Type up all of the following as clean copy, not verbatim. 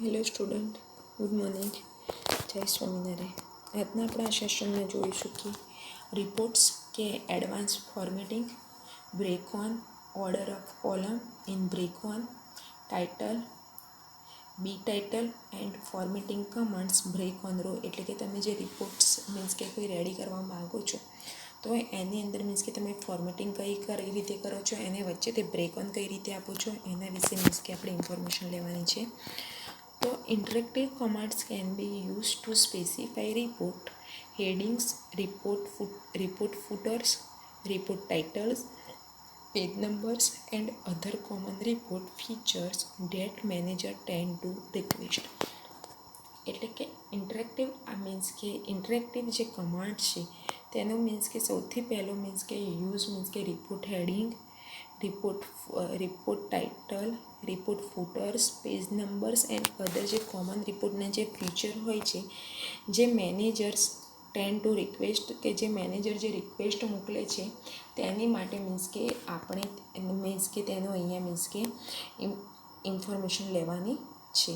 Hello student, good morning. જય સ્વામિનારાયણ. આજના આપણા સેશનમાં જોઈશું કે રિપોર્ટ્સ કે advance formatting, break on, order of column in break on, title, B title and formatting commands break on row. એટલે કે તમે જે રિપોર્ટ્સ મીન્સ કે કોઈ રેડી કરવા માગો છો તો એની અંદર મીન્સ કે તમે ફોર્મેટિંગ કઈ રીતે કરો છો, એને વચ્ચે તે બ્રેક ઓન કઈ રીતે આપો છો, એના વિશે મીન્સ કે આપણે ઇન્ફોર્મેશન લેવાની છે. તો interactive commands can be used to specify report headings, report footers, report titles, page numbers and other common report features that manager tend to request. એટલે કે ઇન્ટરેક્ટિવ જે કમાન્ડ છે તેનો મીન્સ કે સૌથી પહેલો મીન્સ કે યુઝ મીન્સ કે report heading, report title, report footers, page numbers and other જે કોમન રિપોર્ટના જે ફીચર હોય છે જે મેનેજર્સ ટેન્ડ ટુ રિક્વેસ્ટ, કે જે મેનેજર જે રિક્વેસ્ટ મોકલે છે તેની માટે મીન્સ કે આપણે મીન્સ કે તેનો અહીંયા મીન્સ કે ઇન્ફોર્મેશન લેવાની છે.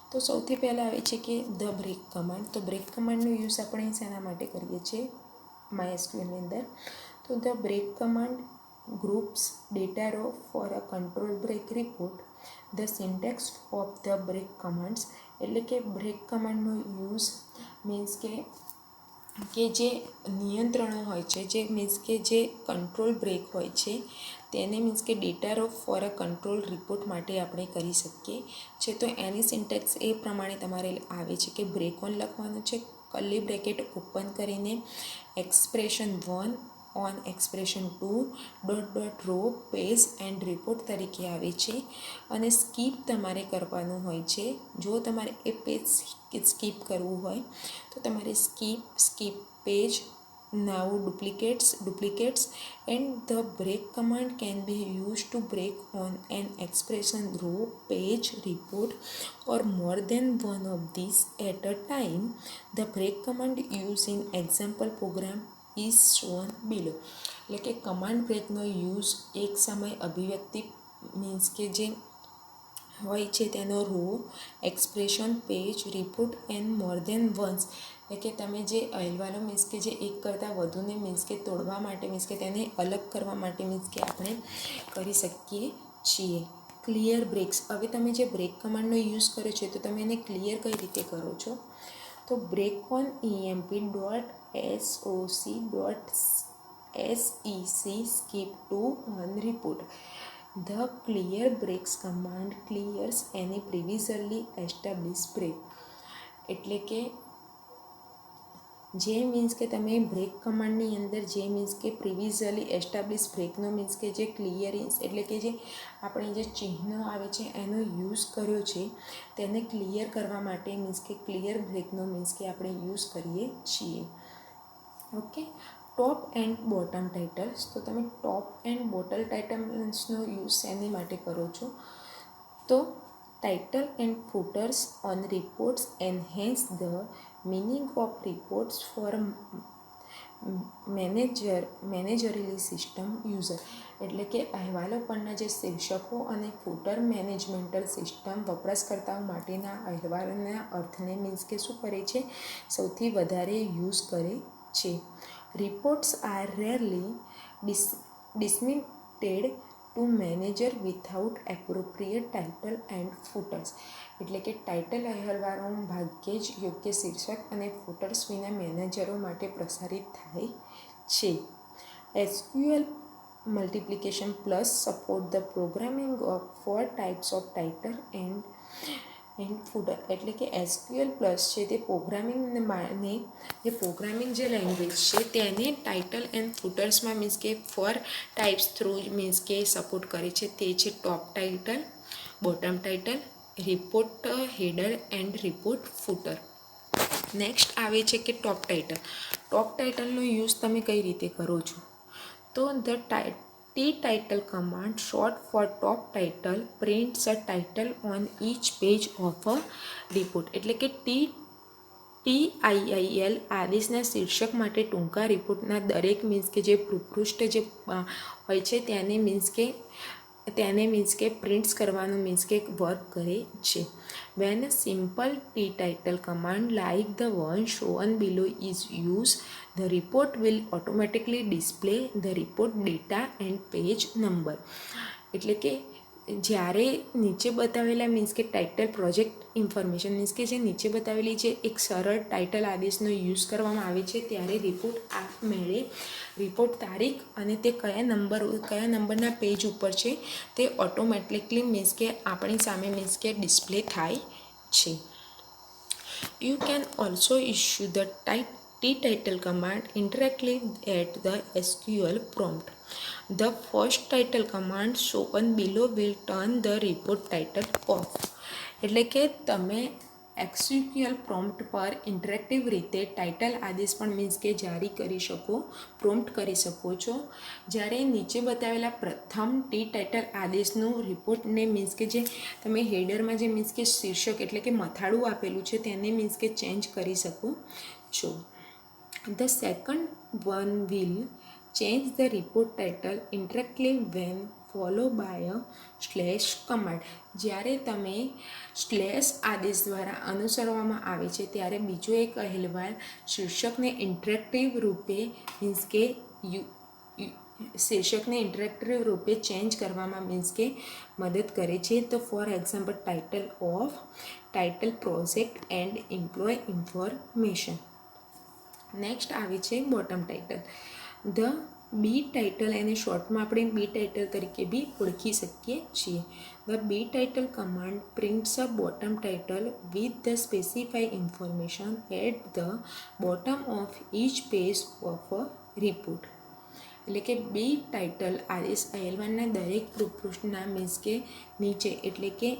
તો સૌથી પહેલાં આવે છે કે ધ બ્રેક કમાન્ડ. તો બ્રેક કમાન્ડનો યુઝ આપણે શેના માટે કરીએ છીએ MySQLની અંદર? તો the break command groups data row for a control break report. The syntax of the break commands. એટલે કે બ્રેક કમાન્ડનો યુઝ મીન્સ કે જે નિયંત્રણો હોય છે, જે મીન્સ કે જે કંટ્રોલ બ્રેક હોય છે તેને મીન્સ કે data row for a control report માટે આપણે કરી શકીએ છે. તો એની સિન્ટેક્સ એ પ્રમાણે તમારે આવે છે કે બ્રેક ઓન લખવાનું છે, કર્લી બ્રેકેટ ઓપન કરીને expression 1 on expression 2 dot dot row page and report તરીકે આવે છે. અને સ્કીપ તમારે કરવાનું હોય છે. જો તમારે એ પેજ સ્કીપ કરવું હોય તો તમારે skip page now duplicates and the break command can be used to break on an expression row, page, report or more than one of these at a time. The break command used in example program is shown below. એટલે કે command બ્રેકનો use એક સમય અભિવ્યક્તિ means કે જે હોય છે તેનો row, expression, page, report and more than once. એટલે કે તમે જે અહેવાલો મીન્સ કે જે એક કરતાં વધુને મીન્સ કે તોડવા માટે મીન્સ કે તેને અલગ કરવા માટે મીન્સ કે આપણે કરી શકીએ છીએ. Clear breaks. હવે તમે જે બ્રેક કમાન્ડનો યુઝ કર્યો છે તો તમે એને ક્લિયર કઈ રીતે કરો છો? તો break on emp dot soc dot sec skip to on report. The clear breaks command clears any previously established break. એટલે કે જે મીન્સ કે તમે બ્રેક કમાન્ડની અંદર જે મીન્સ કે પ્રિવિઝલી એસ્ટાબ્લિશ બ્રેકનો મીન્સ કે જે ક્લિયરિંગ એટલે કે જે આપણે જે ચિહ્નો આવે છે એનો યુઝ કર્યો છે તેને ક્લિયર કરવા માટે મીન્સ કે ક્લિયર બ્રેકનો મીન્સ કે આપણે યુઝ કરીએ છીએ. Okay. Top and bottom titles. તો તમે ટોપ એન્ડ બોટમ ટાઇટલ્સનો યુઝ શેની માટે કરો છો? તો title and footers on reports enhance the meaning of reports for managerially system user. એટલે કે અહેવાલો પરના જે શીર્ષકો અને ફૂટર મેનેજમેન્ટલ સિસ્ટમ વપરાશકર્તાઓ માટેના અહેવાલોના અર્થને મીન્સ કે શું કરે છે? સૌથી વધારે યુઝ કરે છે. Reports are rarely disseminated to manager without appropriate title and footers. એટલે કે ટાઇટલ અહેવાલો ભાગ્યે જ યોગ્ય શીર્ષક અને ફૂટર્સ વિના મેનેજરો માટે પ્રસારિત થાય છે. SQL multiplication plus support the programming of 4 types of title and footer. એટલે કે SQL પ્લસ છે તે જે પ્રોગ્રામિંગ જે લેંગ્વેજ છે તેને ટાઇટલ એન્ડ ફૂટર્સમાં મીન્સ કે 4 ટાઈપ્સ થ્રુ મીન્સ કે સપોર્ટ કરે છે. તે છે top title, bottom title, report header and report footer. Next આવે છે કે ટોપ ટાઇટલ. ટોપ ટાઇટલનો યુઝ તમે કઈ રીતે કરો છો? તો the title command short for top title prints a title on each page of a report. એટલે કે TITL આદેશના શીર્ષક માટે ટૂંકા રિપોર્ટના દરેક મીન્સ કે જે પૃષ્ઠ જે હોય છે તેને મીન્સ કે તેને મીન્સ કે પ્રિન્ટ્સ કરવાનું મીન્સ કે વર્ક કરે છે. Van a simple T title command like the one shown below is use, the report will automatically display the report data and page number. એટલે કે જ્યારે નીચે બતાવેલા મીન્સ કે ટાઇટલ પ્રોજેક્ટ ઇન્ફોર્મેશન મીન્સ કે જે નીચે બતાવેલી જે એક સરળ ટાઇટલ આદેશનો યુઝ કરવામાં આવે છે, ત્યારે રિપોર્ટ આપમેળે રિપોર્ટ તારીખ અને તે કયા નંબરના પેજ ઉપર છે તે ઓટોમેટિકલી મીન્સ કે આપણી સામે મીન્સ કે ડિસ્પ્લે થાય છે. You can also issue the t-title command indirectly at the SQL prompt. The first title command shown below will turn the report title off. એટલે કે તમે SQL પ્રોમ્પ્ટ પર ઇન્ટરેક્ટિવ રીતે ટાઇટલ આદેશ પણ મીન્સ કે જારી કરી શકો, પ્રોમ્પ્ટ કરી શકો છો. જ્યારે નીચે બતાવેલા પ્રથમ ટી ટાઇટલ આદેશનું રિપોર્ટને મીન્સ કે જે તમે હેડરમાં જે મીન્સ કે શીર્ષક એટલે કે મથાળું આપેલું છે તેને મીન્સ કે ચેન્જ કરી શકો છો. The second one will change the report title indirectly when followed by a slash command. જ્યારે તમે સ્લેશ આદેશ દ્વારા અનુસરવામાં આવે છે ત્યારે બીજો એક અહેવાલ શીર્ષકને ઇન્ટરેક્ટિવ રૂપે મીન્સ કે શીર્ષકને ઇન્ટરેક્ટિવ રૂપે ચેન્જ કરવામાં મીન્સ કે મદદ કરે છે. તો for example title of, title project and employ information. Next આવે છે bottom title. The B title એને શોર્ટમાં આપણે બી ટાઇટલ તરીકે બી ઓળખી શકીએ છીએ. The B title command prints a bottom title with the specified information at the bottom of each page of a report. એટલે કે બી ટાઇટલ આદેશ અહેવાલના દરેક પૃષ્ઠના મીન્સ કે નીચે એટલે કે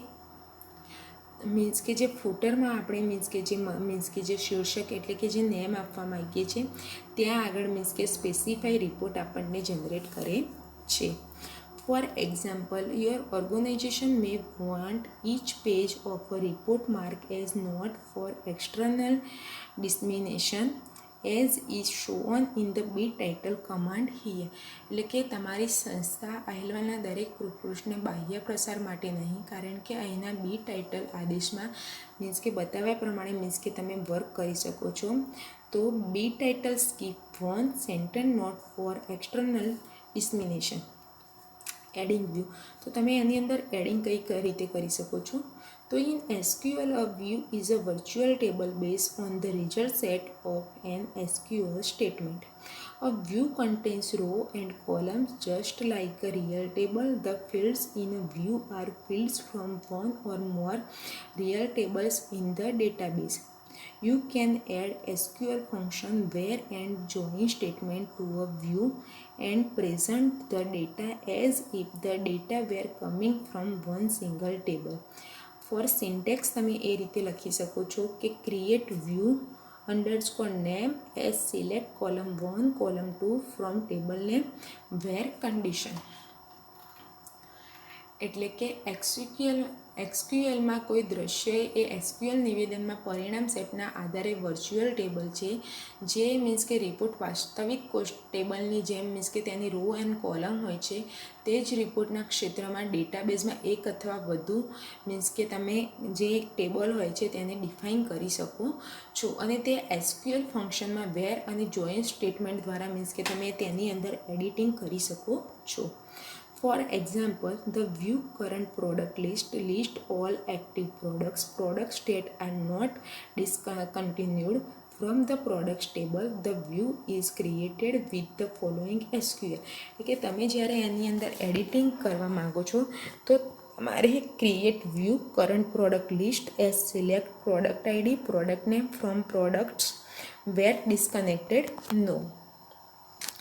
મીન્સ કે જે ફૂટરમાં આપણે મીન્સ કે જે શીર્ષક એટલે કે જે નેમ આપવા માંગીએ છીએ ત્યાં આગળ મીન્સ કે સ્પેસિફાઈ રિપોર્ટ આપણને જનરેટ કરે છે. For example, your organization may want each page of a report mark as not for external dissemination as is shown in the B title command here. એટલે કે તમારી સંસ્થા અહેવાલના દરેક પૃષ્ઠને બાહ્ય પ્રસાર માટે નહીં, કારણ કે અહીંના બી ટાઇટલ આદેશમાં મીન્સ કે બતાવ્યા પ્રમાણે મીન્સ કે તમે વર્ક કરી શકો છો. તો B title skip one sentence not for external dissemination. Adding view. તો તમે એની અંદર એડિંગ કઈ રીતે કરી શકો છો? તો in SQL a view is a virtual table based on the result set of an SQL statement. A view contains rows and columns just like a real table. The fields in a view are fields from one or more real tables in the database. You can add SQL function where and join statement to a view and present the data as if the data were coming from one single table. For syntax તમે એ રીતે લખી શકો છો કે create view underscore name as select column 1 column 2 from table name where condition. એટલે કે એસક્યુએલમાં કોઈ દૃશ્ય એ એસક્યુએલ નિવેદનમાં પરિણામ સેટના આધારે વર્ચ્યુઅલ ટેબલ છે જે મીન્સ કે રિપોર્ટ વાસ્તવિક ટેબલની જેમ મીન્સ કે તેની રો એન્ડ કોલમ હોય છે તે જ રિપોર્ટના ક્ષેત્રમાં ડેટાબેઝમાં એક અથવા વધુ મીન્સ કે તમે જે ટેબલ હોય છે તેને ડિફાઇન કરી શકો છો અને તે એસક્યુએલ ફંક્શનમાં વેર અને જોઈન સ્ટેટમેન્ટ દ્વારા મીન્સ કે તમે તેની અંદર એડિટિંગ કરી શકો છો. For example, the view current product list all active products that are not discontinued from the products table. The view is created with the following SQL. એટલે કે તમે જ્યારે એની અંદર એડિટિંગ કરવા માંગો છો તો તમારે create view current product list as select product ID product name from products where disconnected no.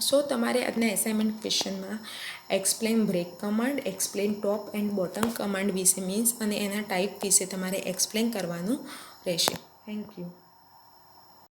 So તમારે આજના એસાઇનમેન્ટ ક્વેશ્ચનમાં explain break command, explain top and bottom command વિશે મીન્સ અને એના ટાઈપ વિશે તમારે એક્સપ્લેન કરવાનું રહેશે. Thank you.